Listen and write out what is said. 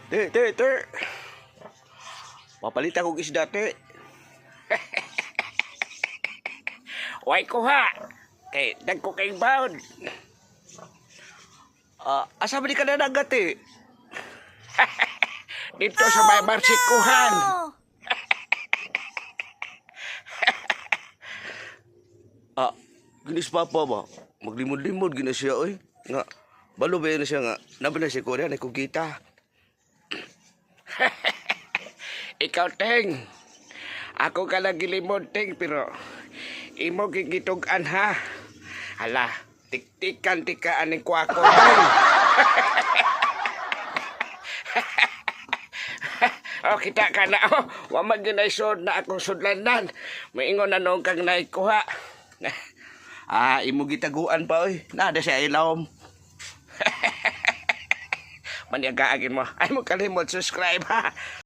Te. Papalit akong isda, te. Way ko ha. Dagko kay bound. Asa ba di ka na nagat, eh? Dito sa may marsikuhan. Ginis papa ba? Maglimod-limod gina siya, oy. Nga, balo ba yun siya nga? Nabi na siya ko rin, kung kita. Ikaw, Teng. Ako ka lang gilimod, Teng, pero imo gigitugan, ha? Hala, tiktikan-tikaan ng kwako, Teng. Kita ka na, wa mag-ginaisod na akong sudlanan. Maingon na noong kang naikuha. Imo gitaguan pa, oy. Nada siya ilawom. Maniagaagin mo. Ay mo kalimot subscribe, ha.